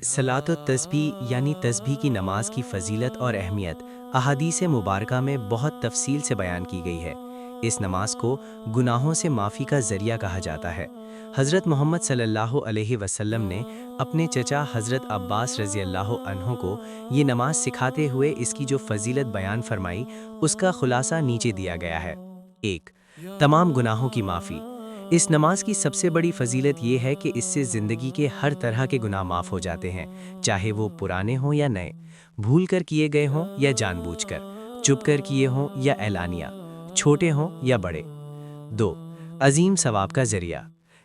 صلاۃ التسبیح یعنی تسبیح کی نماز کی فضیلت اور اہمیت احادیث مبارکہ میں بہت تفصیل سے بیان کی گئی ہے۔ اس نماز کو گناہوں سے معافی کا ذریعہ کہا جاتا ہے۔ حضرت محمد صلی اللہ علیہ وسلم نے اپنے چچا حضرت عباس رضی اللہ عنہ کو یہ نماز سکھاتے ہوئے اس کی جو فضیلت بیان فرمائی، اس کا خلاصہ نیچے دیا گیا ہے۔ 1۔ تمام گناہوں کی معافی۔ اس نماز کی سب سے بڑی فضیلت یہ ہے کہ اس سے زندگی کے ہر طرح کے گناہ معاف ہو جاتے ہیں، چاہے وہ پرانے ہوں یا نئے، بھول کر کیے گئے ہوں یا جان بوجھ کر، چھپ کر کیے ہوں یا اعلانیہ، چھوٹے ہوں یا بڑے۔ 2۔ عظیم ثواب کا ذریعہ۔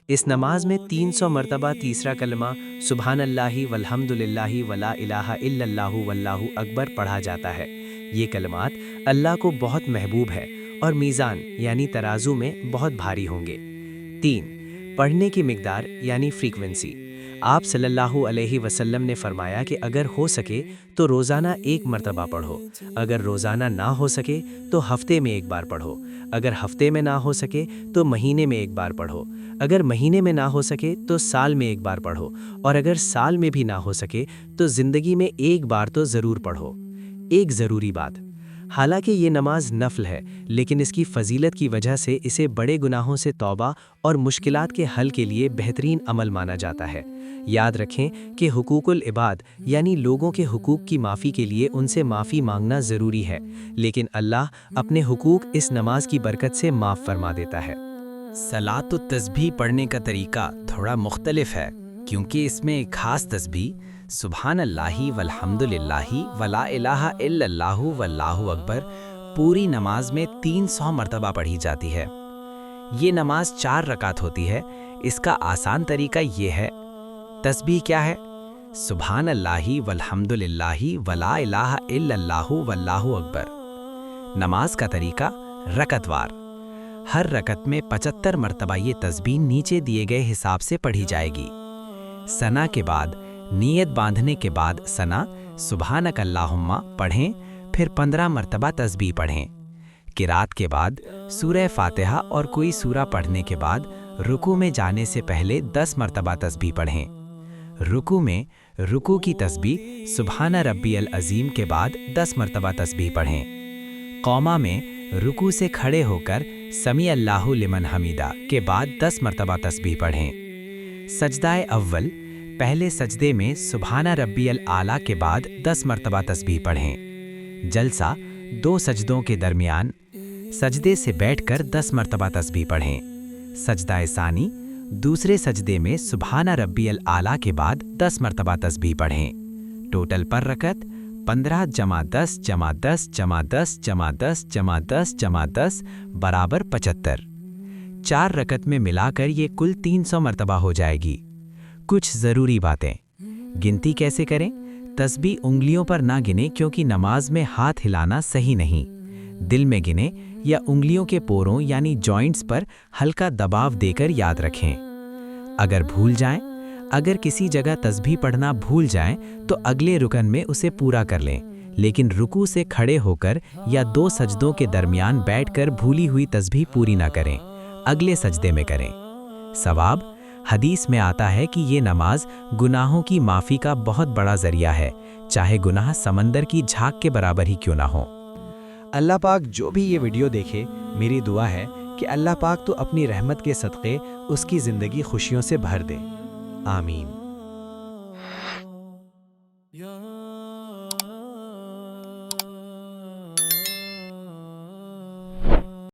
اس نماز میں 300 مرتبہ تیسرا کلمہ سبحان اللہ والحمد للہ ولا الہ الا اللہ واللہ اکبر پڑھا جاتا ہے۔ یہ کلمات اللہ کو بہت محبوب ہے اور میزان یعنی ترازو میں بہت بھاری ہوں گے۔ 3۔ پڑھنے کی مقدار یعنی فریکوینسی۔ آپ صلی اللہ علیہ وسلم نے فرمایا کہ اگر ہو سکے تو روزانہ 1 مرتبہ پڑھو، اگر روزانہ نہ ہو سکے تو ہفتے میں 1 بار پڑھو، اگر ہفتے میں نہ ہو سکے تو مہینے میں 1 بار پڑھو، اگر مہینے میں نہ ہو سکے تو سال میں 1 بار پڑھو، اور اگر سال میں بھی نہ ہو سکے تو زندگی میں 1 بار تو ضرور پڑھو۔ ایک ضروری بات، حالانکہ یہ نماز نفل ہے، لیکن اس کی فضیلت کی وجہ سے اسے بڑے گناہوں سے توبہ اور مشکلات کے حل کے لیے بہترین عمل مانا جاتا ہے۔ یاد رکھیں کہ حقوق العباد یعنی لوگوں کے حقوق کی معافی کے لیے ان سے معافی مانگنا ضروری ہے، لیکن اللہ اپنے حقوق اس نماز کی برکت سے معاف فرما دیتا ہے۔ صلاۃ التسبیح پڑھنے کا طریقہ تھوڑا مختلف ہے، کیونکہ اس میں ایک خاص تسبیح سبحان اللہ والحمد للہ ولا الہ الا اللہ واللہ اکبر پوری نماز میں 300 مرتبہ پڑھی جاتی ہے۔ یہ نماز 4 رکعت ہوتی ہے۔ اس کا آسان طریقہ یہ ہے۔ تسبیح کیا ہے؟ سبحان اللہ والحمد للہ ولا الہ الا اللہ واللہ اکبر۔ نماز کا طریقہ رکعت وار۔ ہر رکعت میں 75 مرتبہ یہ تسبیح نیچے دیے گئے حساب سے پڑھی جائے گی۔ ثنا کے بعد نیت باندھنے کے بعد ثنا سبحانک اللہم پڑھیں، پھر 15 مرتبہ تسبیح پڑھیں۔ قرات کے بعد سورہ فاتحہ اور کوئی سورہ پڑھنے کے بعد رکوع میں جانے سے پہلے 10 مرتبہ تسبیح پڑھیں۔ رکوع میں رکوع کی تسبیح سبحان ربی العظیم کے بعد 10 مرتبہ تسبیح پڑھیں۔ قوما میں رکوع سے کھڑے ہو کر سمیع اللہ لمن حمیدہ کے بعد 10 مرتبہ تسبیح پڑھیں۔ سجدہ اول، پہلے سجدے میں سبحان ربی الاعلیٰ کے بعد 10 مرتبہ تسبیح پڑھیں۔ جلسہ 2 سجدوں کے درمیان، سجدے سے بیٹھ کر 10 مرتبہ تسبیح پڑھیں۔ سجدہ ثانی، دوسرے سجدے میں سبحان ربی الاعلیٰ کے بعد 10 مرتبہ تسبیح پڑھیں۔ ٹوٹل پر رکعت 15 جمع 10 جمع 10 جمع 10 جمع 10 جمع 10 جمع 10 برابر 75۔ 4 رکعت میں ملا کر یہ کل 300 مرتبہ ہو جائے گی۔ کچھ ضروری باتیں۔ گنتی کیسے کریں؟ تسبیح انگلیوں پر نہ گنیں، کیونکہ نماز میں ہاتھ ہلانا صحیح نہیں۔ دل میں گنیں یا انگلیوں کے پوروں یعنی جوائنٹس پر ہلکا دباؤ دے کر یاد رکھیں۔ اگر بھول جائیں، اگر کسی جگہ تسبیح پڑھنا بھول جائیں تو اگلے رکن میں اسے پورا کر لیں، لیکن رکوع سے کھڑے ہو کر یا 2 سجدوں کے درمیان بیٹھ کر بھولی ہوئی تسبیح پوری نہ کریں، اگلے سجدے میں کریں۔ ثواب، حدیث میں آتا ہے کہ یہ نماز گناہوں کی معافی کا بہت بڑا ذریعہ ہے، چاہے گناہ سمندر کی جھاگ کے برابر ہی کیوں نہ ہو۔ اللہ پاک جو بھی یہ ویڈیو دیکھے، میری دعا ہے کہ اللہ پاک تو اپنی رحمت کے صدقے اس کی زندگی خوشیوں سے بھر دے۔ آمین۔